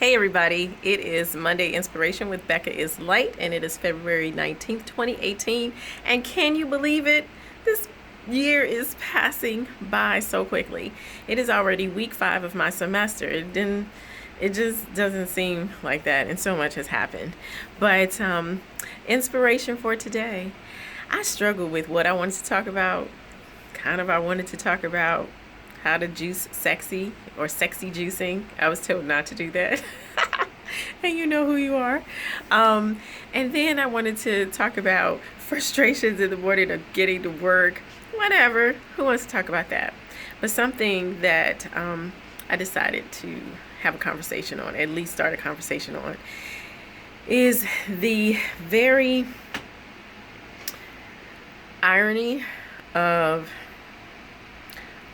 Hey everybody, it is Monday Inspiration with Becca is Light, and it is February 19th, 2018. And can you believe it? This year is passing by so quickly. It is already week 5 of my semester. It just doesn't seem like that, and so much has happened. But inspiration for today, I struggled with what I wanted to talk about. I wanted to talk about how to juice sexy or sexy juicing. I was told not to do that. And you know who you are. And then I wanted to talk about frustrations in the morning of getting to work. Whatever. Who wants to talk about that? But something that I decided to have a conversation on, at least start a conversation on, is the very irony of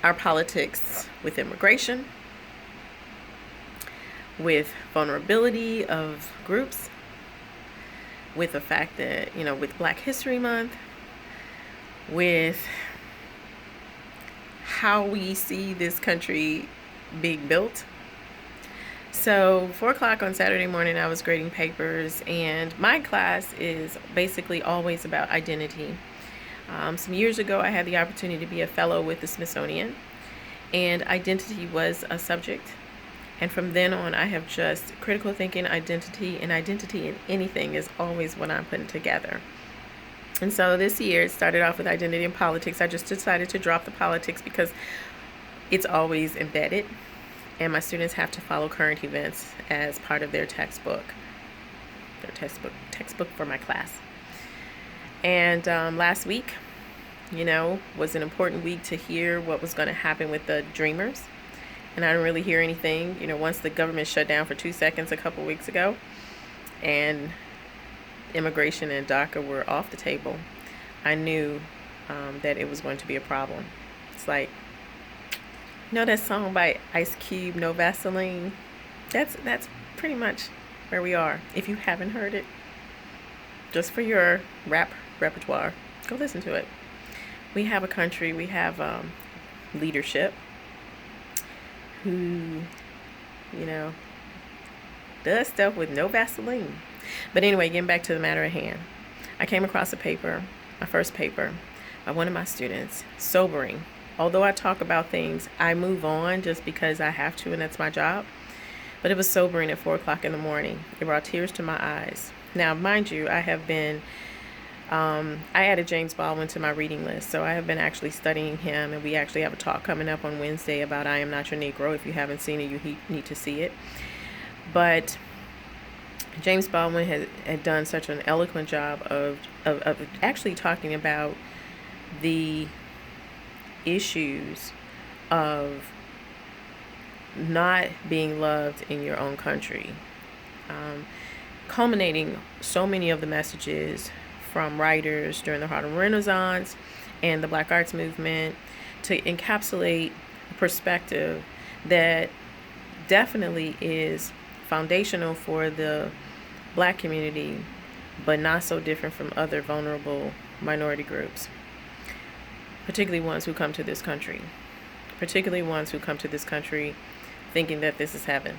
our politics with immigration, with vulnerability of groups, with the fact that, with Black History Month, with how we see this country being built. So 4 o'clock on Saturday morning, I was grading papers, and my class is basically always about identity. Some years ago, I had the opportunity to be a fellow with the Smithsonian, and identity was a subject. And from then on, I have just critical thinking, identity in anything is always what I'm putting together. And so this year, it started off with identity and politics. I just decided to drop the politics because it's always embedded, and my students have to follow current events as part of their textbook for my class. And last week, was an important week to hear what was going to happen with the Dreamers. And I didn't really hear anything, once the government shut down for 2 seconds a couple weeks ago and immigration and DACA were off the table, I knew that it was going to be a problem. It's like, that song by Ice Cube, No Vaseline? That's pretty much where we are. If you haven't heard it, just for your rap repertoire, go listen to it. We have a country, we have leadership who, does stuff with no Vaseline. But anyway, getting back to the matter at hand, I came across a paper, my first paper, by one of my students, sobering. Although I talk about things, I move on just because I have to, and that's my job. But it was sobering at 4 o'clock in the morning. It brought tears to my eyes. Now, mind you, I have been, I added James Baldwin to my reading list, so I have been actually studying him, and we actually have a talk coming up on Wednesday about I Am Not Your Negro. If you haven't seen it, you need to see it. But James Baldwin had done such an eloquent job of actually talking about the issues of not being loved in your own country, culminating so many of the messages from writers during the Harlem Renaissance and the Black Arts Movement to encapsulate a perspective that definitely is foundational for the Black community, but not so different from other vulnerable minority groups, particularly ones who come to this country thinking that this is heaven.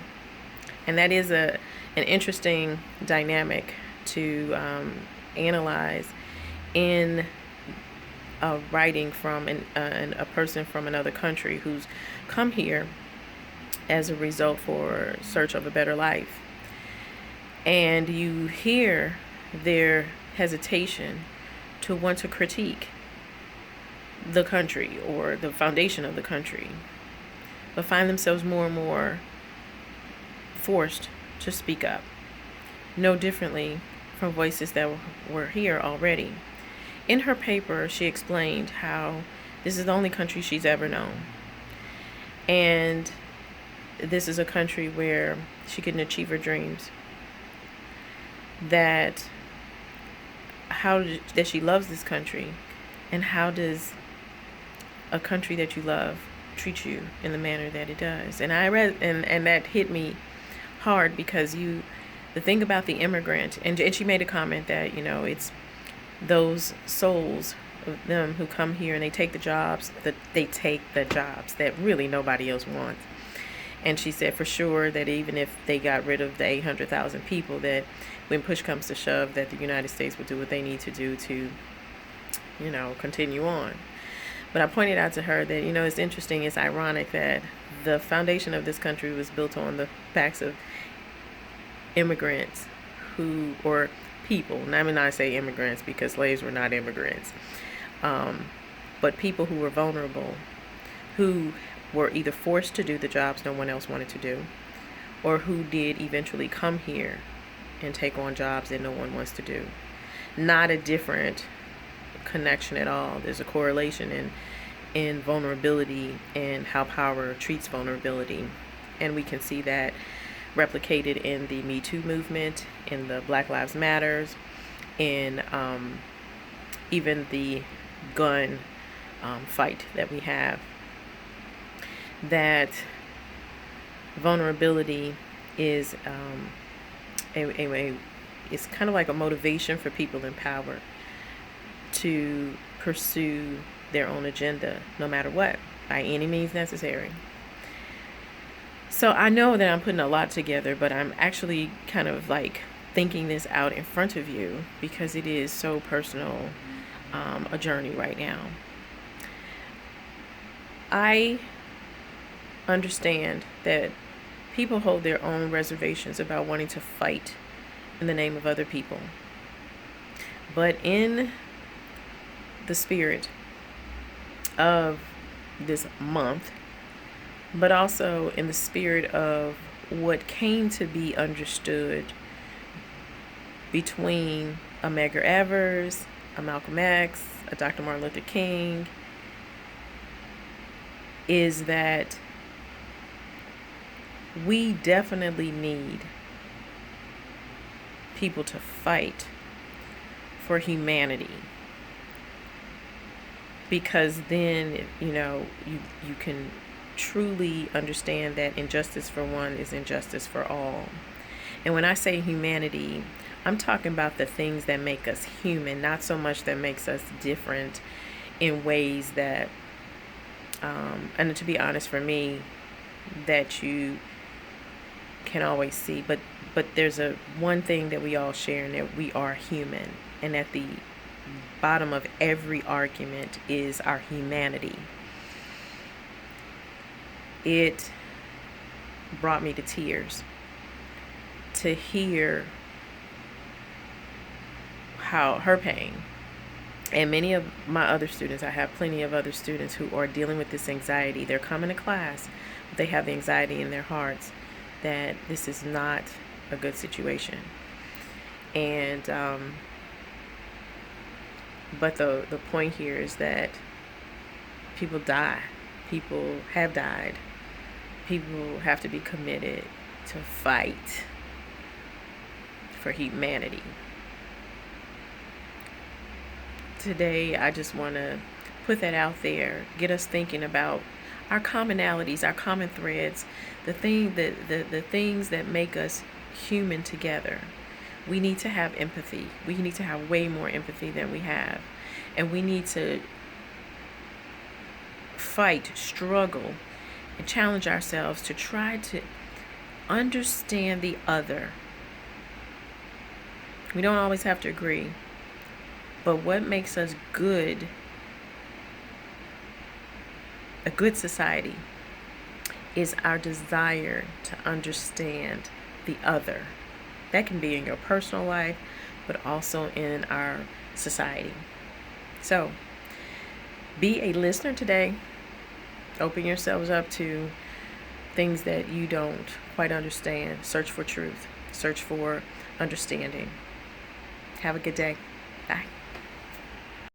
And that is an interesting dynamic to analyze in writing from a person from another country who's come here as a result for search of a better life. And you hear their hesitation to want to critique the country or the foundation of the country, but find themselves more and more forced to speak up, no differently from voices that were here already. In her paper, she explained how this is the only country she's ever known, and this is a country where she can achieve her dreams, that she loves this country, and how does a country that you love treat you in the manner that it does. And I read, and that hit me hard, because the thing about the immigrant, and she made a comment that, it's those souls of them who come here and they take the jobs that really nobody else wants. And she said for sure that even if they got rid of the 800,000 people, that when push comes to shove, that the United States would do what they need to do to, continue on. But I pointed out to her that, it's interesting, it's ironic that the foundation of this country was built on the backs of immigrants or people. And I mean, I say immigrants because slaves were not immigrants, but people who were vulnerable, who were either forced to do the jobs no one else wanted to do, or who did eventually come here and take on jobs that no one wants to do. Not a different connection at all. There's a correlation in vulnerability and how power treats vulnerability. And we can see that replicated in the Me Too movement, in the Black Lives Matters, in even the gun fight that we have. That vulnerability is it's kind of like a motivation for people in power to pursue their own agenda, no matter what, by any means necessary. So I know that I'm putting a lot together, but I'm actually kind of like thinking this out in front of you because it is so personal, a journey right now. I understand that people hold their own reservations about wanting to fight in the name of other people. But in the spirit of this month, but also in the spirit of what came to be understood between a Medgar Evers, a Malcolm X, a Dr. Martin Luther King, is that we definitely need people to fight for humanity, because then you can truly understand that injustice for one is injustice for all. And when I say humanity, I'm talking about the things that make us human, not so much that makes us different in ways that and to be honest, for me, that you can always see, but there's a one thing that we all share, and that we are human, and at the bottom of every argument is our humanity. It brought me to tears to hear how her pain, and many of my other students, I have plenty of other students who are dealing with this anxiety. They're coming to class, but they have the anxiety in their hearts that this is not a good situation. And but the point here is that people die. People have died. People have to be committed to fight for humanity. Today, I just want to put that out there, get us thinking about our commonalities, our common threads, the things that make us human together. We need to have empathy. We need to have way more empathy than we have. And we need to fight, struggle, and challenge ourselves to try to understand the other. We don't always have to agree. But what makes us good, a good society, is our desire to understand the other. That can be in your personal life, but also in our society. So, be a listener today. Open yourselves up to things that you don't quite understand. Search for truth. Search for understanding. Have a good day. Bye.